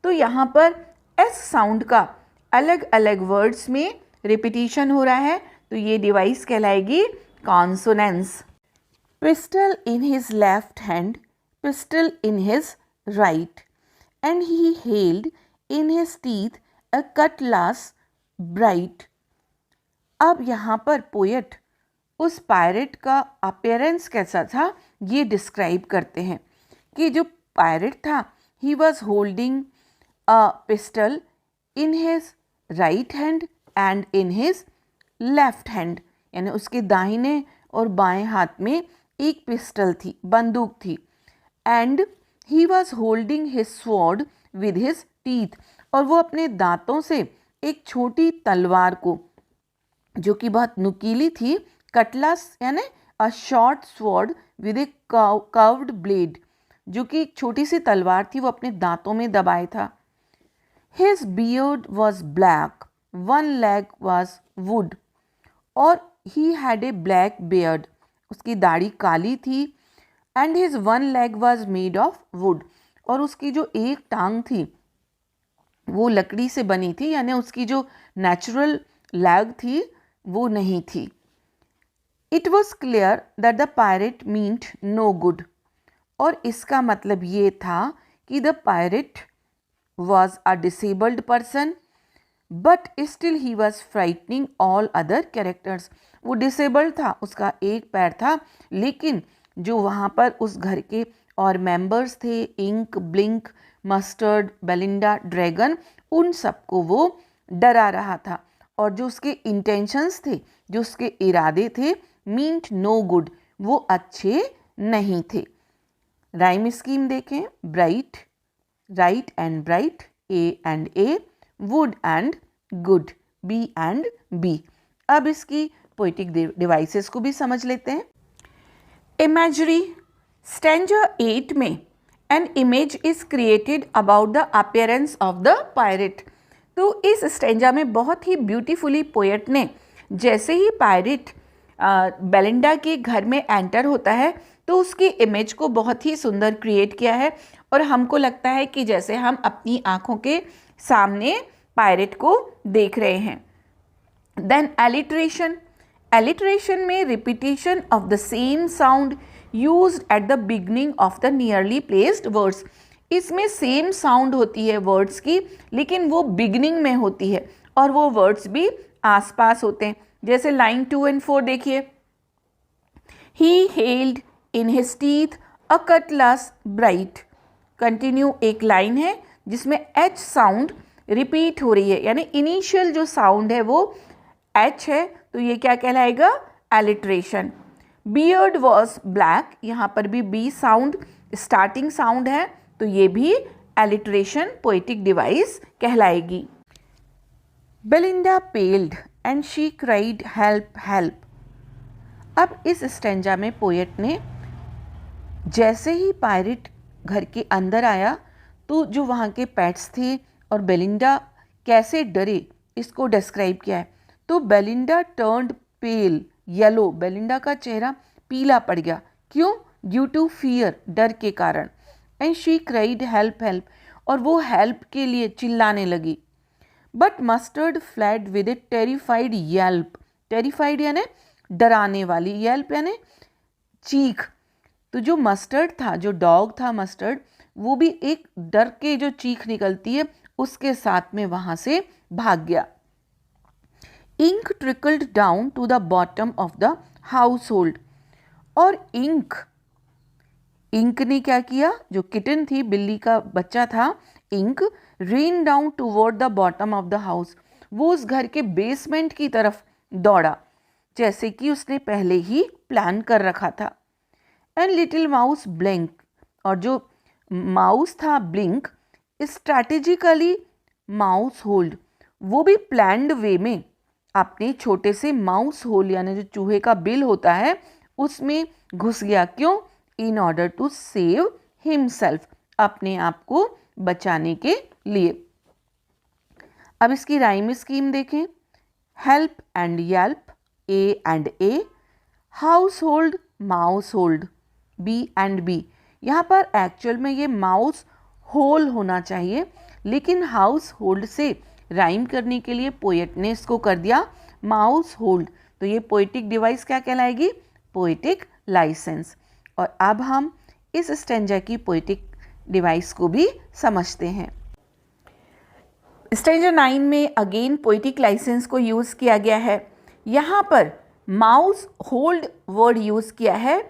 तो यहाँ पर एस साउंड का अलग अलग वर्ड्स में रिपीटिशन हो रहा है, तो ये डिवाइस कहलाएगी consonance. Pistol in his left hand, pistol in his right, and he held in his teeth a cutlass bright. अब यहाँ पर पोएट उस पायरेट का अपीयरेंस कैसा था ये डिस्क्राइब करते हैं कि जो पायरेट था, he was holding a pistol in his right hand and in his left hand, यानी उसके दाहिने और बाएं हाथ में एक पिस्टल थी, बंदूक थी। And he was holding his sword with his teeth, और वो अपने दांतों से एक छोटी तलवार को, जो कि बहुत नुकीली थी, कटलास यानी a short sword with A curved blade, जो कि एक छोटी सी तलवार थी, वो अपने दांतों में दबाए था। His beard was black, one leg was wood, और he had a black beard, उसकी दाढ़ी काली थी। And his one leg was made of wood, और उसकी जो एक टांग थी वो लकड़ी से बनी थी, यानी उसकी जो नेचुरल लेग थी वो नहीं थी। It was clear that the pirate meant no good, और इसका मतलब ये था कि the pirate was a disabled person, but still he was frightening all other characters. वो डिसेबल्ड था, उसका एक पैर था, लेकिन जो वहाँ पर उस घर के और मेंबर्स थे, Ink, Blink, Mustard, Belinda, dragon, उन सबको वो डरा रहा था। और जो उसके इंटेंशंस थे, जो उसके इरादे थे, मीन्ट नो गुड, वो अच्छे नहीं थे। राइम स्कीम देखें, bright, right and bright, A and A, wood and good, B and B. अब इसकी पोइटिक डिवाइसेस को भी समझ लेते हैं। इमेजरी, स्टैंजा 8 में an image is created about the appearance of the pirate. तो इस स्टैंजा में बहुत ही ब्यूटीफुली पोएट ने, जैसे ही पायरेट बेलिंडा के घर में एंटर होता है तो उसकी इमेज को बहुत ही सुंदर क्रिएट किया है, और हमको लगता है कि जैसे हम अपनी आँखों के सामने पायरेट को देख रहे हैं। देन एलिट्रेशन, एलिट्रेशन में repetition of the same sound used at the beginning of the nearly placed words. इसमें सेम साउंड होती है वर्ड्स की, लेकिन वो बिगनिंग में होती है और वो वर्ड्स भी आसपास होते हैं। जैसे लाइन 2 and 4 देखिए, ही held in his teeth a cutlass bright. Continue एक लाइन है जिसमें एच साउंड रिपीट हो रही है, यानी इनिशियल जो साउंड है वो एच है, तो ये क्या कहलाएगा, एलिट्रेशन। बियर्ड वॉज ब्लैक, यहाँ पर भी बी साउंड स्टार्टिंग साउंड है, तो ये भी एलिट्रेशन पोएटिक डिवाइस कहलाएगी। Belinda paled and she cried help help. अब इस स्टेंजा में पोएट ने जैसे ही पायरेट घर के अंदर आया तो जो वहाँ के पेट्स थे और बेलिंडा कैसे डरे इसको डिस्क्राइब किया है। तो Belinda turned pale yellow, Belinda का चेहरा पीला पड़ गया। क्यों? ड्यू टू फियर, डर के कारण। And she cried help help, और वो हेल्प के लिए चिल्लाने लगी। But mustard fled with A terrified Yelp, terrified यानी डराने वाली, येल्प यानी चीख। तो जो मस्टर्ड था, जो डॉग था मस्टर्ड, वो भी एक डर के जो चीख निकलती है उसके साथ में वहां से भाग गया। Ink trickled down to the bottom of the household, और इंक ने क्या किया, जो किटन थी, बिल्ली का बच्चा था, Ink ran down toward the bottom of the house, वो उस घर के बेसमेंट की तरफ दौड़ा जैसे कि उसने पहले ही प्लान कर रखा था। एंड लिटिल माउस ब्लिंक, और जो माउस था ब्लिंक स्ट्रैटेजिकली माउस होल्ड, वो भी प्लान्ड वे में अपने छोटे से माउस होल यानी जो चूहे का बिल होता है उसमें घुस गया। क्यों? In order to save himself, अपने आप को बचाने के लिए। अब इसकी राइम स्कीम देखें। Help and yelp, A and A, household mouse hold, B and B. यहाँ पर एक्चुअल में ये माउस होल होना चाहिए, लेकिन हाउस होल्ड से राइम करने के लिए पोएट ने इसको कर दिया माउस होल्ड। तो ये पोएटिक डिवाइस क्या कहलाएगी? Poetic licence. और अब हम इस स्टेंजा की पोएटिक डिवाइस को भी समझते हैं। स्टेंजा 9 में अगेन पोएटिक लाइसेंस को यूज़ किया गया है। यहाँ पर माउस होल्ड वर्ड यूज़ किया है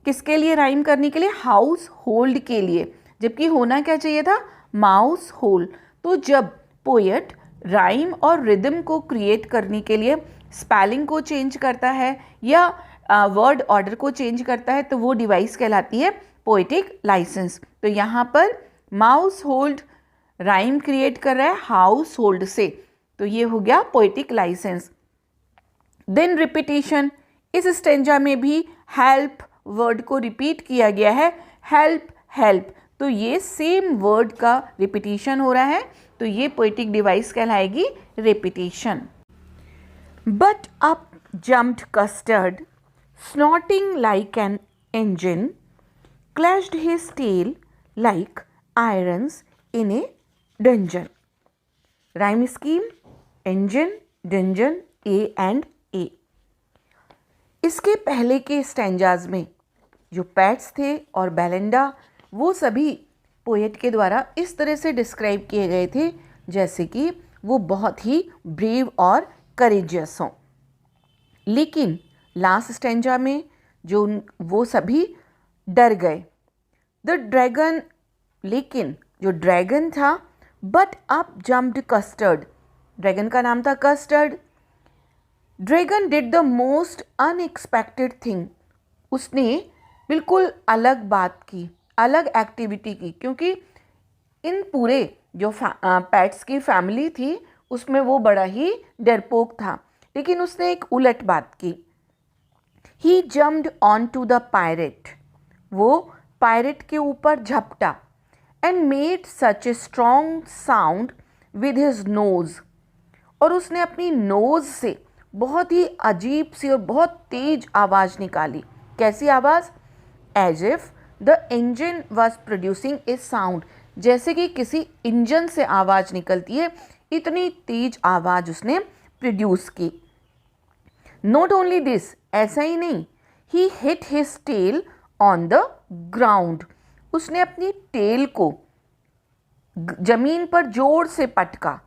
किसके लिए? राइम करने के लिए, हाउस होल्ड के लिए, जबकि होना क्या चाहिए था? Mouse hole. तो जब पोएट राइम और रिदम को क्रिएट करने के लिए स्पेलिंग को चेंज करता है या वर्ड ऑर्डर को चेंज करता है तो वो डिवाइस कहलाती है पोएटिक लाइसेंस। तो यहाँ पर माउस होल्ड राइम क्रिएट कर रहा है हाउस होल्ड से, तो ये हो गया पोएटिक लाइसेंस। देन रिपीटिशन, इस स्टेंजा में भी हेल्प वर्ड को रिपीट किया गया है, हेल्प हेल्प, तो ये सेम वर्ड का रिपीटिशन हो रहा है, तो ये पोएटिक डिवाइस कहलाएगी repetition. But up jumped Custard snorting like an engine, clashed his tail like irons in a dungeon. Rhyme scheme, engine, dungeon, A and A. इसके पहले के स्टैंजाज में जो पैट्स थे और बेलिंडा, वो सभी पोएट के द्वारा इस तरह से डिस्क्राइब किए गए थे जैसे कि वो बहुत ही ब्रेव और करेजियस हों। लेकिन लास्ट स्टेंजा में जो वो सभी डर गए। द ड्रैगन, लेकिन जो ड्रैगन था, but up jumped custard, dragon का नाम था custard. Dragon did the most unexpected thing, उसने बिल्कुल अलग बात की, अलग एक्टिविटी की, क्योंकि इन पूरे जो पैट्स की फैमिली थी उसमें वो बड़ा ही डरपोक था, लेकिन उसने एक उलट बात की। He jumped onto the pirate, वो पायरेट के ऊपर झपटा, and made such a strong sound with his nose, और उसने अपनी नोज से बहुत ही अजीब सी और बहुत तेज आवाज़ निकाली। कैसी आवाज़? As if the engine was producing a sound, जैसे कि किसी इंजन से आवाज़ निकलती है, इतनी तेज आवाज़ उसने प्रोड्यूस की। नॉट ओनली दिस, ऐसा ही नहीं, he hit his tail on the ground, उसने अपनी टेल को जमीन पर जोर से पटका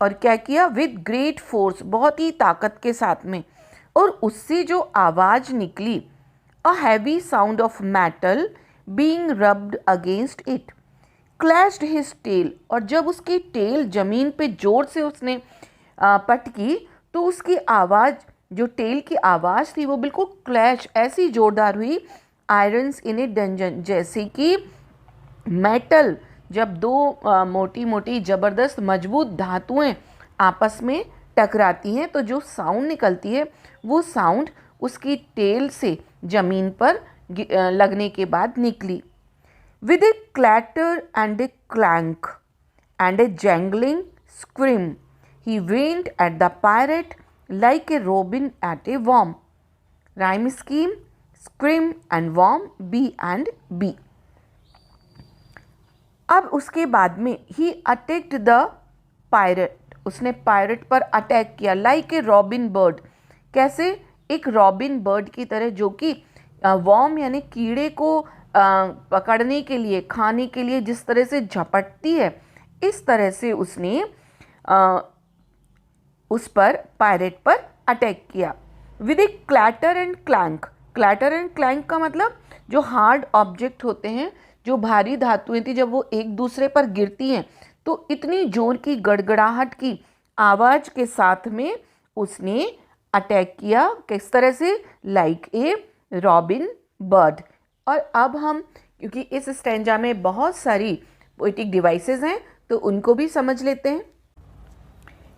और क्या किया? विद ग्रेट फोर्स, बहुत ही ताकत के साथ में, और उससे जो आवाज़ निकली, a heavy sound of metal being rubbed against it, clashed his tail, और जब उसकी टेल जमीन पे जोर से उसने पटकी तो उसकी आवाज़, जो टेल की आवाज़ थी वो बिल्कुल क्लैश, ऐसी जोरदार हुई, आयरन्स इन ए डंजन, जैसे कि मेटल जब दो मोटी मोटी ज़बरदस्त मजबूत धातुएं आपस में टकराती हैं तो जो साउंड निकलती है वो साउंड उसकी टेल से जमीन पर लगने के बाद निकली। With a clatter and a clank and a jangling scream, he winked at the pirate like a robin at a worm. Rhyme scheme: scream and worm, B and B. अब उसके बाद में he attacked the pirate, उसने pirate पर attack किया like a robin bird, कैसे? एक robin bird की तरह, जो कि वॉर्म यानी कीड़े को पकड़ने के लिए, खाने के लिए जिस तरह से झपटती है, इस तरह से उसने उस पर, पायरेट पर अटैक किया। With A clatter and clank, clatter and clank का मतलब जो हार्ड ऑब्जेक्ट होते हैं, जो भारी धातुएं थी, जब वो एक दूसरे पर गिरती हैं तो इतनी जोर की गड़गड़ाहट की आवाज़ के साथ में उसने अटैक किया, किस तरह से? Like a robin bird. और अब हम, क्योंकि इस स्टैंजा में बहुत सारी पोएटिक डिवाइसेस हैं, तो उनको भी समझ लेते हैं।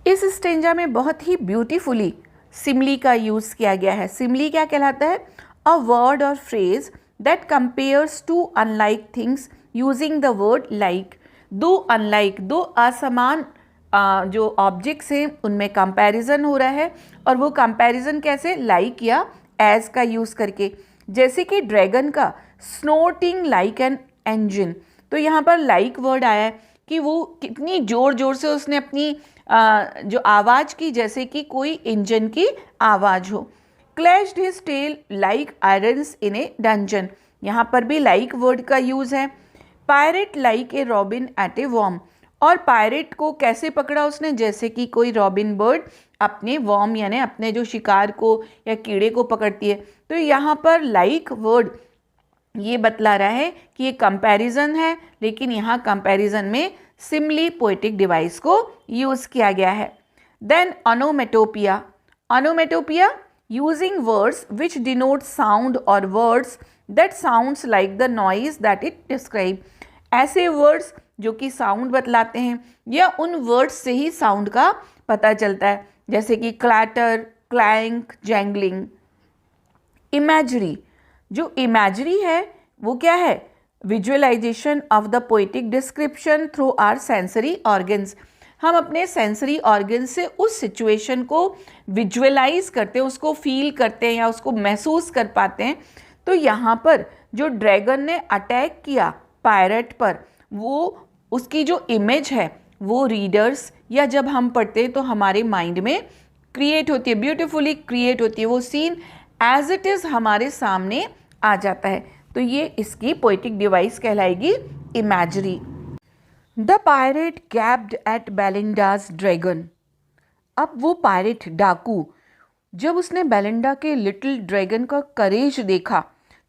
इस स्टैंजा में बहुत ही ब्यूटीफुली सिमली का यूज़ किया गया है। सिमली क्या कहलाता है? अ वर्ड और phrase that compares to unlike things using the word like. दो अनलाइक, दो असमान जो ऑब्जेक्ट्स हैं उनमें कंपैरिजन हो रहा है, और वो कंपैरिजन कैसे? लाइक या एज का यूज़ करके। जैसे कि ड्रैगन का स्नोटिंग लाइक एन इंजन, तो यहाँ पर लाइक वर्ड आया है कि वो कितनी ज़ोर ज़ोर से उसने अपनी जो आवाज़ की, जैसे कि कोई इंजन की आवाज़ हो। Clashed his tail like irons in a dungeon, यहाँ पर भी लाइक वर्ड का यूज़ है। Pirate like a robin at a worm, और पायरेट को कैसे पकड़ा उसने? जैसे कि कोई रॉबिन बर्ड अपने वॉर्म यानी अपने जो शिकार को या कीड़े को पकड़ती है। तो यहाँ पर लाइक वर्ड ये बतला रहा है कि ये कंपैरिजन है, लेकिन यहाँ कंपैरिजन में सिमली पोएटिक डिवाइस को यूज़ किया गया है। Then onomatopoeia, onomatopoeia using words which denote sound और words that sounds like the noise that it describe. ऐसे वर्ड्स जो कि साउंड बतलाते हैं, या उन वर्ड्स से ही साउंड का पता चलता है, जैसे कि क्लैटर, क्लैंक, जैंगलिंग। इमेजरी, जो इमेजरी है वो क्या है? Visualization of the poetic description through our sensory organs. हम अपने सेंसरी ऑर्गन से उस सिचुएशन को विजुअलाइज करते हैं, उसको फील करते हैं या उसको महसूस कर पाते हैं। तो यहाँ पर जो ड्रैगन ने अटैक किया पायरेट पर, वो उसकी जो इमेज है वो रीडर्स या जब हम पढ़ते हैं तो हमारे माइंड में क्रिएट होती है, ब्यूटीफुली क्रिएट होती है, वो सीन एज इट इज़ हमारे सामने आ जाता है। तो ये इसकी पोएटिक डिवाइस कहलाएगी imagery. The pirate gaped at Belinda's dragon. अब वो पायरेट, डाकू, जब उसने बेलिंडा के लिटिल ड्रैगन का करेज देखा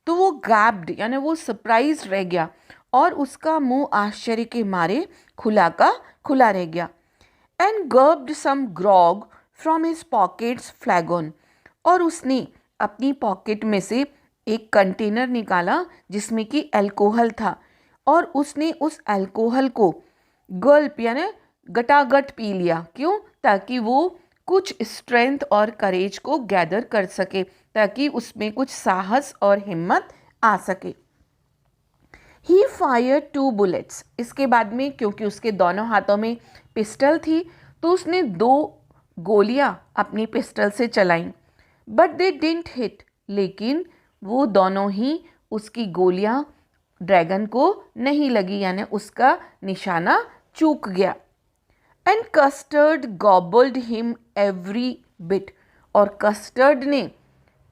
तो वो गैब्ड यानी वो सरप्राइज रह गया, और उसका मुंह आश्चर्य के मारे खुला का खुला रह गया। And gulped some grog from his pockets flagon, और उसने अपनी पॉकेट में से एक कंटेनर निकाला जिसमें कि अल्कोहल था, और उसने उस अल्कोहल को गल्प यानी गटागट पी लिया। क्यों? ताकि वो कुछ स्ट्रेंथ और करेज को गैदर कर सके, ताकि उसमें कुछ साहस और हिम्मत आ सके। ही फायर 2 बुलेट्स, इसके बाद में क्योंकि उसके दोनों हाथों में पिस्टल थी तो उसने 2 गोलियां अपनी पिस्टल से चलाईं। बट दे डिडंट हिट, लेकिन वो दोनों ही उसकी गोलियां ड्रैगन को नहीं लगी, यानी उसका निशाना चूक गया। And custard गॉबल्ड him every bit, और कस्टर्ड ने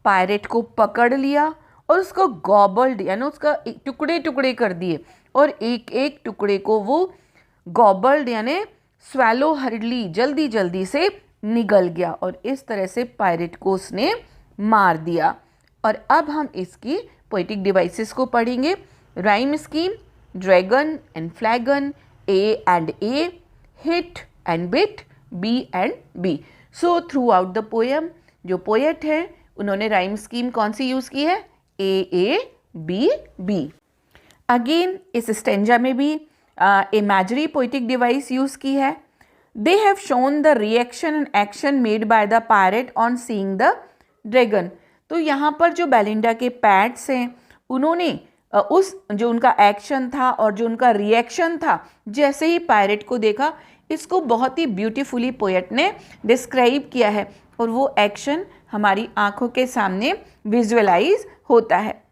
पायरेट को पकड़ लिया और उसको गॉबल्ड यानी उसका टुकड़े टुकड़े कर दिए, और एक एक टुकड़े को वो गॉबल्ड यानी स्वैलो हर्डली जल्दी जल्दी से निगल गया, और इस तरह से पायरेट को उसने मार दिया। और अब हम इसकी पोएटिक डिवाइसेस को पढ़ेंगे। Rhyme scheme: dragon and flagon, A and A, hit and bit, B and B. So throughout the poem जो पोएट है उन्होंने राइम स्कीम कौन सी यूज़ की है? A B B. अगेन इस स्टेंजा में भी इमेजरी पोएटिक डिवाइस यूज़ की है। They have shown the reaction and action made by the pirate on seeing the dragon. तो यहाँ पर जो बेलिंडा के पैट्स हैं उन्होंने उस जो उनका एक्शन था और जो उनका रिएक्शन था जैसे ही पायरेट को देखा, इसको बहुत ही ब्यूटीफुली पोएट ने डिस्क्राइब किया है और वो एक्शन हमारी आंखों के सामने विजुअलाइज होता है।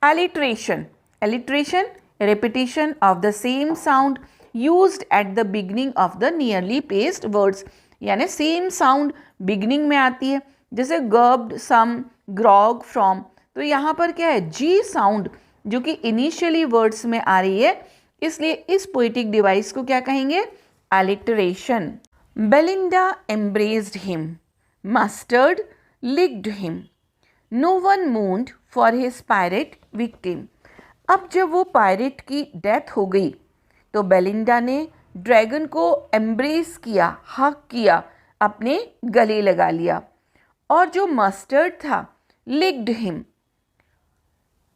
Alliteration, alliteration repetition of the same sound used at the beginning of the nearly placed words, यानी सेम साउंड बिगनिंग में आती है, जैसे गर्ब्ड, सम, ग्रॉग, फ्रॉम। तो यहाँ पर क्या है, जी साउंड जो कि इनिशियली वर्ड्स में आ रही है, इसलिए इस पोएटिक डिवाइस को क्या कहेंगे, alliteration. Belinda embraced him, Mustard licked him, no one mourned for his pirate victim. अब जब वो पायरेट की डेथ हो गई तो बेलिंडा ने ड्रैगन को एम्ब्रेस किया, हक किया, अपने गले लगा लिया, और जो मस्टर्ड था licked him.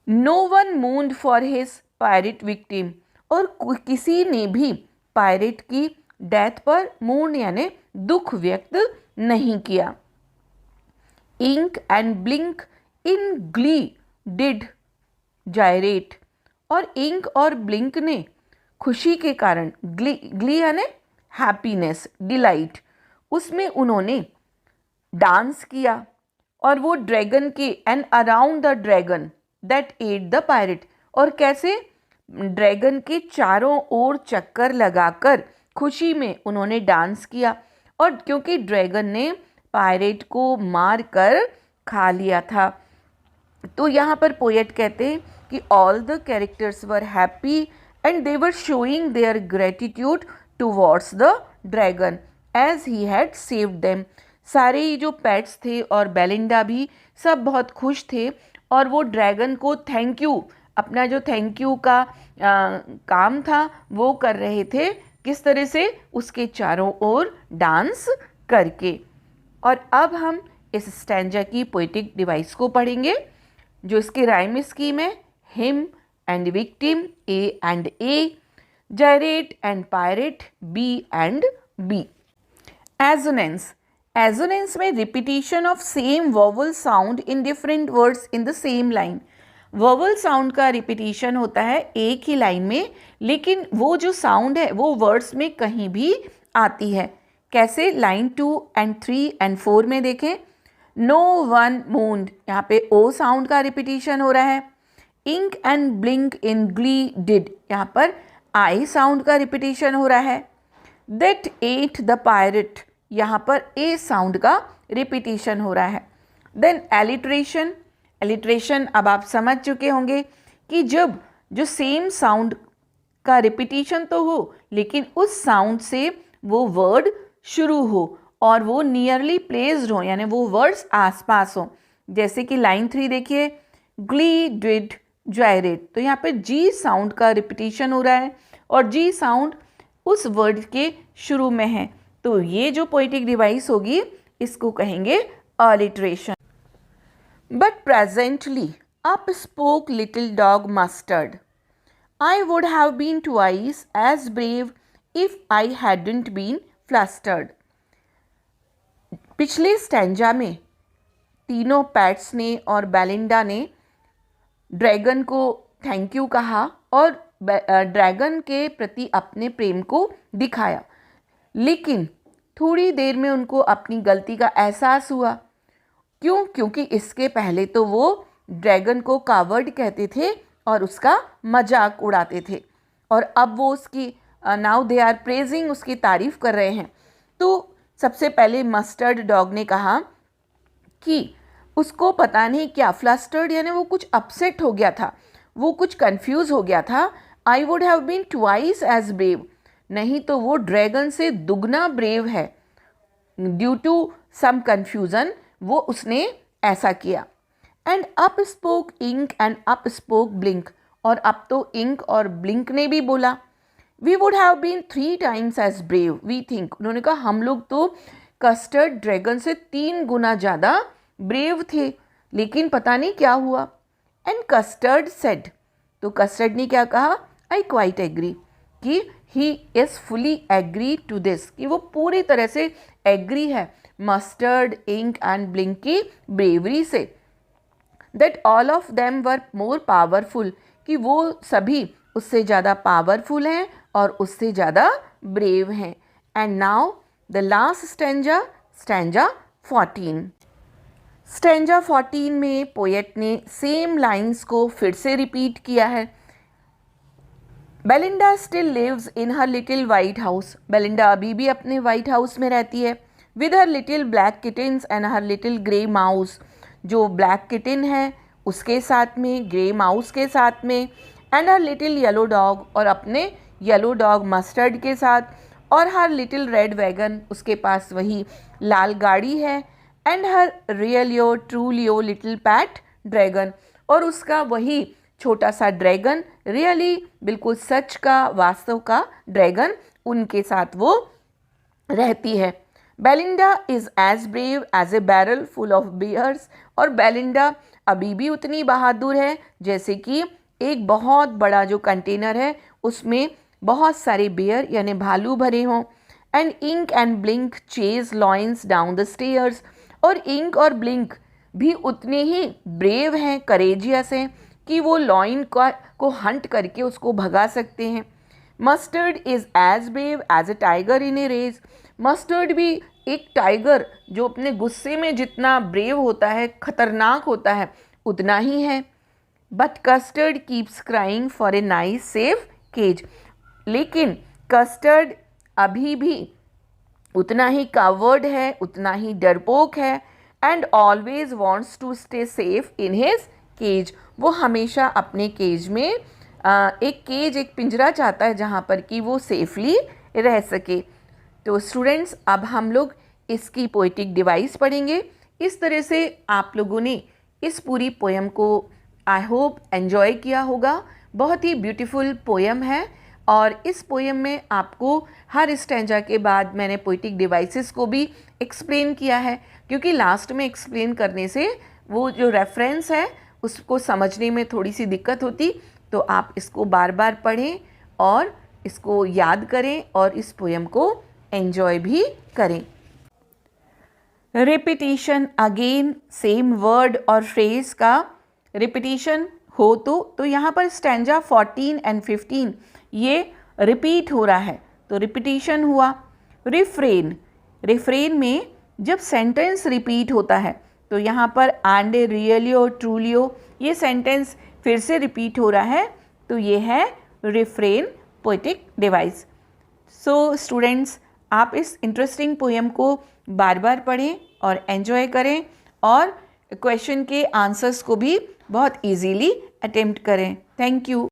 No one mourned for his pirate victim, और किसी ने भी पायरेट की डेथ पर मून यानी दुख व्यक्त नहीं किया। Ink and Blink in glee did gyrate, और इंक और ब्लिंक ने खुशी के कारण, ग्ली यानी हैप्पीनेस, डिलाइट, उसमें उन्होंने डांस किया, और वो ड्रैगन के and around the dragon that at the pirate, और कैसे ड्रैगन के चारों ओर चक्कर लगाकर खुशी में उन्होंने डांस किया, और क्योंकि ड्रैगन ने पायरेट को मार कर खा लिया था। तो यहाँ पर पोएट कहते हैं कि all the characters were happy and they were showing their gratitude towards the dragon as he had saved them. सारे ही जो पेट्स थे और बेलिंडा भी सब बहुत खुश थे, और वो ड्रैगन को थैंक यू, अपना जो थैंक यू का काम था वो कर रहे थे, किस तरह से, उसके चारों ओर डांस करके। और अब हम इस स्टैंजा की पोएटिक डिवाइस को पढ़ेंगे, जो इसकी राइम स्कीम है, him and victim A and A, gyrate and pirate B and B. Assonance, assonance में repetition of same vowel sound in different words in the same line. Vowel sound का repetition होता है एक ही line में, लेकिन वो जो साउंड है वो वर्ड्स में कहीं भी आती है। कैसे, लाइन 2 एंड 3 एंड 4 में देखें, नो वन मून्ड, यहाँ पे ओ साउंड का रिपीटिशन हो रहा है। Ink and Blink in glee did, यहाँ पर आई साउंड का रिपीटिशन हो रहा है। दैट एट द पायरेट, यहाँ पर ए साउंड का रिपीटिशन हो रहा है। देन एलिट्रेशन, एलिट्रेशन अब आप समझ चुके होंगे कि जब जो सेम साउंड का रिपीटिशन तो हो, लेकिन उस साउंड से वो वर्ड शुरू हो और वो नियरली प्लेस्ड हो, यानी वो वर्ड्स आसपास हो। जैसे कि लाइन 3 देखिए, ग्ली डिड जायरेट, तो यहाँ पे जी साउंड का रिपीटिशन हो रहा है और जी साउंड उस वर्ड के शुरू में है। तो ये जो पोएटिक डिवाइस होगी इसको कहेंगे alliteration. But presently up spoke little dog Mustard, I would have been twice as brave if I hadn't been flustered. पिछले स्टैंजा में तीनों पैट्स ने और बेलिंडा ने ड्रैगन को थैंक यू कहा और ड्रैगन के प्रति अपने प्रेम को दिखाया, लेकिन थोड़ी देर में उनको अपनी गलती का एहसास हुआ। क्यों? क्योंकि इसके पहले तो वो ड्रैगन को कावर्ड कहते थे और उसका मजाक उड़ाते थे, और अब वो उसकी नाउ दे आर प्रेजिंग, उसकी तारीफ कर रहे हैं। तो सबसे पहले मस्टर्ड डॉग ने कहा कि उसको पता नहीं क्या, फ्लस्टर्ड यानी वो कुछ अपसेट हो गया था, वो कुछ कंफ्यूज हो गया था। I would have been twice as brave, नहीं तो वो ड्रैगन से दुगना ब्रेव है। ड्यू टू सम कंफ्यूजन वो उसने ऐसा किया। And up spoke Ink and up spoke Blink, और अब तो इंक और ब्लिंक ने भी बोला। We would have been 3 times as brave we think, उन्होंने कहा हम लोग तो कस्टर्ड ड्रैगन से 3 गुना ज़्यादा ब्रेव थे, लेकिन पता नहीं क्या हुआ। एंड कस्टर्ड सेड, तो कस्टर्ड ने क्या कहा, आई क्वाइट एग्री, कि he is fully agree to this, कि वो पूरी तरह से एग्री है मस्टर्ड, इंक एंड ब्लिंक की ब्रेवरी से। That all of them were more powerful, कि वो सभी उससे ज़्यादा पावरफुल हैं और उससे ज़्यादा ब्रेव हैं। And now the last stanza, stanza 14। Stanza 14 में पोएट ने सेम लाइंस को फिर से रिपीट किया है। Belinda still lives in her little white house, Belinda अभी भी अपने वाइट हाउस में रहती है। With her little black kittens and her little grey mouse, जो ब्लैक किटन है उसके साथ में, ग्रे माउस के साथ में, and her little yellow dog, और अपने येलो डॉग मस्टर्ड के साथ, और हर लिटिल रेड वैगन, उसके पास वही लाल गाड़ी है, and her रियलियो ट्रूलियो little PAT dragon, और उसका वही छोटा सा ड्रैगन, रियली बिल्कुल सच का, वास्तव का ड्रैगन उनके साथ वो रहती है। Belinda is as brave as a barrel full of bears, और बेलिंडा अभी भी उतनी बहादुर है जैसे कि एक बहुत बड़ा जो कंटेनर है उसमें बहुत सारे बियर यानी भालू भरे हों। And Ink and Blink chase lions down the stairs, और इंक और ब्लिंक भी उतने ही ब्रेव हैं, करेजियस हैं, कि वो लॉइन को हंट करके उसको भगा सकते हैं। Mustard is as brave as a tiger in a race, Mustard भी एक टाइगर जो अपने गुस्से में जितना ब्रेव होता है, खतरनाक होता है, उतना ही है। But Custard keeps crying for a nice safe cage, लेकिन कस्टर्ड अभी भी उतना ही कावर्ड है, उतना ही डरपोक है, and always wants to stay safe in his cage, वो हमेशा अपने केज में एक पिंजरा चाहता है जहाँ पर कि वो सेफली रह सके। तो स्टूडेंट्स, अब हम लोग इसकी पोएटिक डिवाइस पढ़ेंगे। इस तरह से आप लोगों ने इस पूरी पोएम को आई होप एंजॉय किया होगा। बहुत ही ब्यूटीफुल पोएम है, और इस पोएम में आपको हर स्टैंजा के बाद मैंने पोएटिक डिवाइसेस को भी एक्सप्लेन किया है, क्योंकि लास्ट में एक्सप्लेन करने से वो जो रेफरेंस है उसको समझने में थोड़ी सी दिक्कत होती, तो आप इसको बार बार पढ़ें और इसको याद करें और इस पोएम को एंजॉय भी करें। रिपीटिशन, अगेन सेम वर्ड और फ्रेज का रिपीटिशन हो तो यहाँ पर स्टैंजा 14 एंड 15 ये रिपीट हो रहा है, तो रिपीटिशन हुआ। रिफ्रेन, रिफ्रेन में जब सेंटेंस रिपीट होता है तो यहाँ पर एंड रियलियो ट्रूलियो, ये सेंटेंस फिर से रिपीट हो रहा है, तो ये है refrain poetic device. So students, आप इस इंटरेस्टिंग पोएम को बार बार पढ़ें और एंजॉय करें, और क्वेश्चन के आंसर्स को भी बहुत इजीली अटेम्प्ट करें। Thank you.